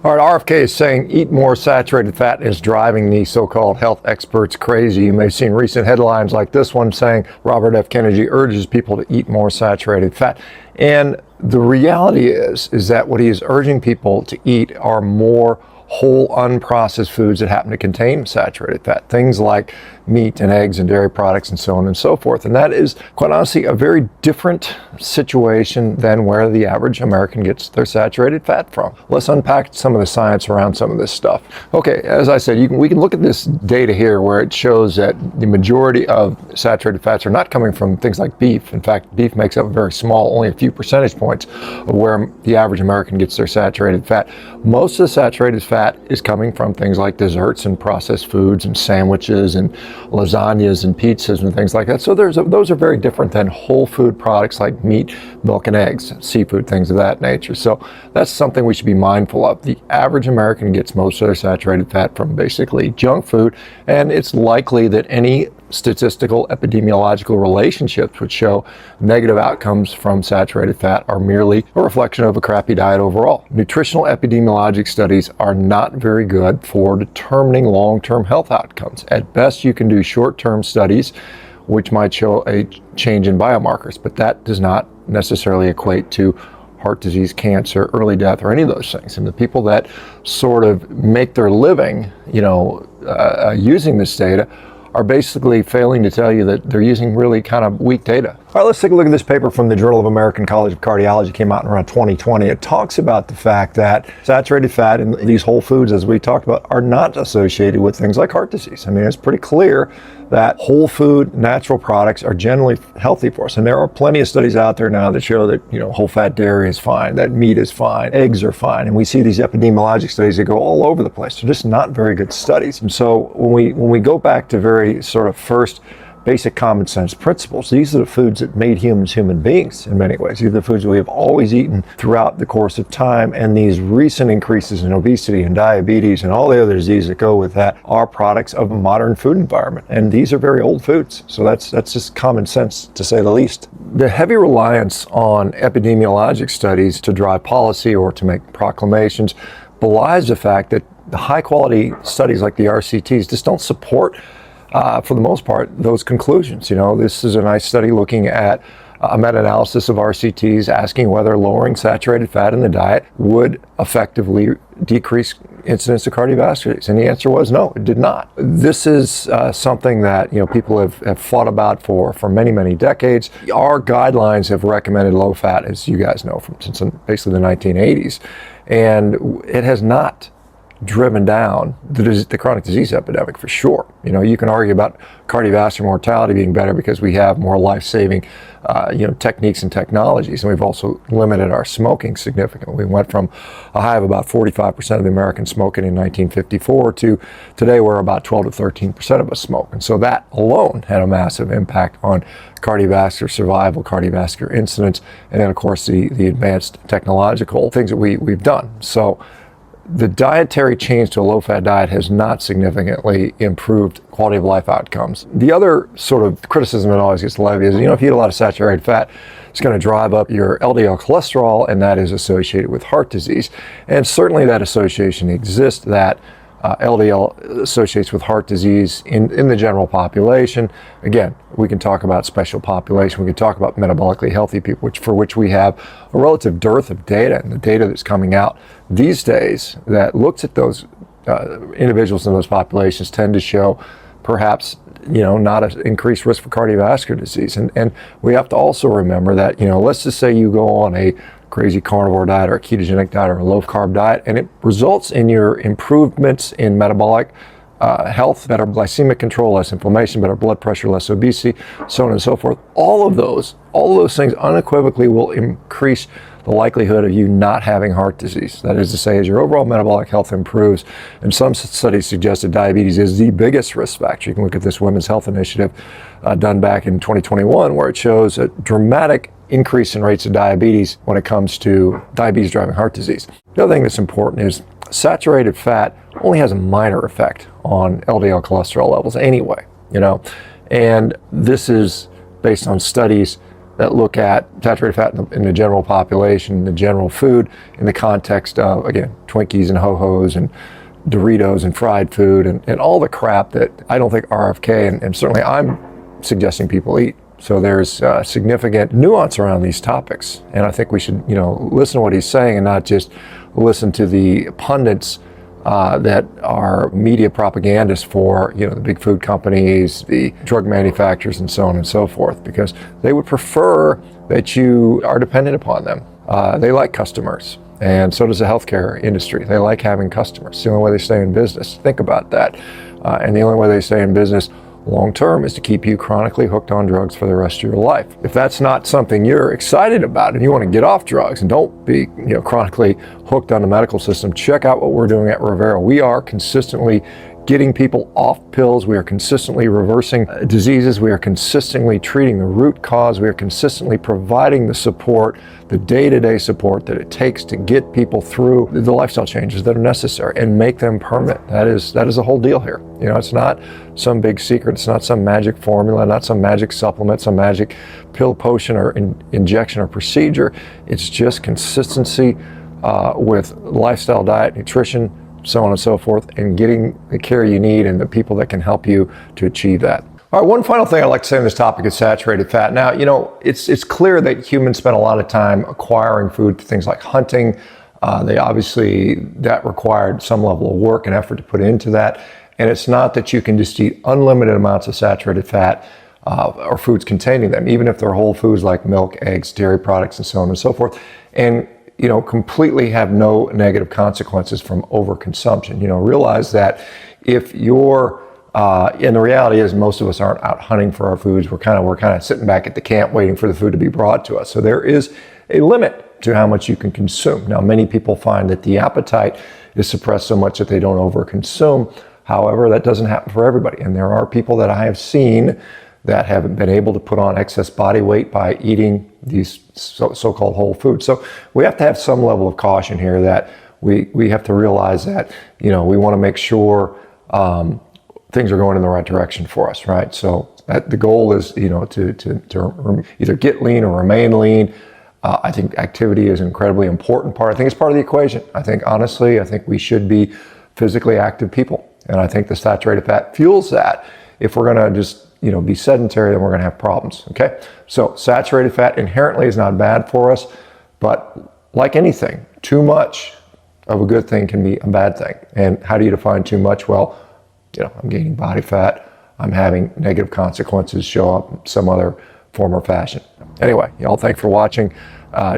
All right, RFK is saying eat more saturated fat is driving the so-called health experts crazy. You may have seen recent headlines like this one saying Robert F. Kennedy urges people to eat more saturated fat. And the reality is that what he is urging people to eat are more whole unprocessed foods that happen to contain saturated fat, things like meat and eggs and dairy products and so on and so forth. And that is, quite honestly, a very different situation than where the average American gets their saturated fat from. Let's unpack some of the science around some of this stuff. Okay, as I said, we can look at this data here where it shows that the majority of saturated fats are not coming from things like beef. In fact, beef makes up a very small, only a few percentage points of where the average American gets their saturated fat. Most of the saturated fat is coming from things like desserts and processed foods and sandwiches and lasagnas and pizzas and things like that. So those are very different than whole food products like meat, milk and eggs, seafood, things of that nature. So that's something we should be mindful of. The average American gets most of their saturated fat from basically junk food, and it's likely that any statistical epidemiological relationships which show negative outcomes from saturated fat are merely a reflection of a crappy diet overall. Nutritional epidemiologic studies are not very good for determining long-term health outcomes. At best, you can do short-term studies which might show a change in biomarkers, but that does not necessarily equate to heart disease, cancer, early death, or any of those things. And the people that sort of make their living, using this data are basically failing to tell you that they're using really kind of weak data. All right, let's take a look at this paper from the Journal of American College of Cardiology. It came out in around 2020. It talks about the fact that saturated fat in these whole foods, as we talked about, are not associated with things like heart disease. I mean, it's pretty clear that whole food, natural products are generally healthy for us. And there are plenty of studies out there now that show that, whole fat dairy is fine, that meat is fine, eggs are fine. And we see these epidemiologic studies that go all over the place. They're just not very good studies. And so when we go back to very sort of first basic common sense principles, these are the foods that made humans human beings in many ways. These are the foods that we have always eaten throughout the course of time, and these recent increases in obesity and diabetes and all the other diseases that go with that are products of a modern food environment. And these are very old foods. So that's just common sense, to say the least. The heavy reliance on epidemiologic studies to drive policy or to make proclamations belies the fact that the high quality studies like the RCTs just don't support for the most part, those conclusions. This is a nice study looking at a meta-analysis of RCTs asking whether lowering saturated fat in the diet would effectively decrease incidence of cardiovascular disease. And the answer was no, it did not. This is something that people have fought about for many, many decades. Our guidelines have recommended low fat, as you guys know, since basically the 1980s. And it has not driven down the chronic disease epidemic for sure. You can argue about cardiovascular mortality being better because we have more life-saving techniques and technologies, and we've also limited our smoking significantly. We went from a high of about 45% of the Americans smoking in 1954 to today where about 12 to 13% of us smoke. And so that alone had a massive impact on cardiovascular survival, cardiovascular incidence, and then of course the advanced technological things that we've done. So the dietary change to a low-fat diet has not significantly improved quality of life outcomes. The other sort of criticism that always gets levied is, if you eat a lot of saturated fat, it's going to drive up your LDL cholesterol, and that is associated with heart disease. And certainly that association exists, that LDL associates with heart disease in the general population. Again, we can talk about special population. We can talk about metabolically healthy people, for which we have a relative dearth of data. And the data that's coming out these days that looks at those individuals in those populations tend to show perhaps not an increased risk for cardiovascular disease. And we have to also remember that, let's just say you go on a crazy carnivore diet or a ketogenic diet or a low carb diet, and it results in your improvements in metabolic health, better glycemic control, less inflammation, better blood pressure, less obesity, so on and so forth. All of those things unequivocally will increase the likelihood of you not having heart disease. That is to say, as your overall metabolic health improves, and some studies suggest that diabetes is the biggest risk factor. You can look at this Women's Health Initiative done back in 2021, where it shows a dramatic increase in rates of diabetes when it comes to diabetes driving heart disease. The other thing that's important is saturated fat only has a minor effect on LDL cholesterol levels anyway, and this is based on studies that look at saturated fat in the general population, the general food, in the context of, again, Twinkies and Ho-Hos and Doritos and fried food and all the crap that I don't think RFK and certainly I'm suggesting people eat. So there's significant nuance around these topics, and I think we should, listen to what he's saying and not just listen to the pundits that are media propagandists for, the big food companies, the drug manufacturers, and so on and so forth, because they would prefer that you are dependent upon them. They like customers, and so does the healthcare industry. They like having customers. It's the only way they stay in business. Think about that. And the only way they stay in business long term is to keep you chronically hooked on drugs for the rest of your life. If that's not something you're excited about and you want to get off drugs and don't be chronically hooked on the medical system, check out what we're doing at Revero. We are consistently getting people off pills. We are consistently reversing diseases. We are consistently treating the root cause. We are consistently providing the support, the day-to-day support that it takes to get people through the lifestyle changes that are necessary and make them permanent. That is the whole deal here. It's not some big secret. It's not some magic formula, not some magic supplement, some magic pill, potion, or injection or procedure. It's just consistency with lifestyle, diet, nutrition, so on and so forth, and getting the care you need and the people that can help you to achieve that. All right, one final thing I'd like to say on this topic is saturated fat. Now, it's clear that humans spend a lot of time acquiring food, things like hunting. That required some level of work and effort to put into that. And it's not that you can just eat unlimited amounts of saturated fat or foods containing them, even if they're whole foods like milk, eggs, dairy products, and so on and so forth. And completely have no negative consequences from overconsumption. Realize that if you're, and the reality is most of us aren't out hunting for our foods. We're kind of sitting back at the camp waiting for the food to be brought to us. So there is a limit to how much you can consume. Now, many people find that the appetite is suppressed so much that they don't overconsume. However, that doesn't happen for everybody. And there are people that I have seen that have been able to put on excess body weight by eating these so-called whole foods. So we have to have some level of caution here, that we have to realize that, we want to make sure things are going in the right direction for us, right? So the goal is, to either get lean or remain lean. I think activity is an incredibly important part. I think it's part of the equation. I think we should be physically active people. And I think the saturated fat fuels that. If we're going to just be sedentary, then we're going to have problems. Okay, so saturated fat inherently is not bad for us, but like anything, too much of a good thing can be a bad thing. And how do you define too much? Well, I'm gaining body fat, I'm having negative consequences show up in some other form or fashion. Anyway, y'all, thanks for watching.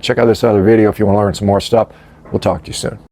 Check out this other video if you want to learn some more stuff. We'll talk to you soon.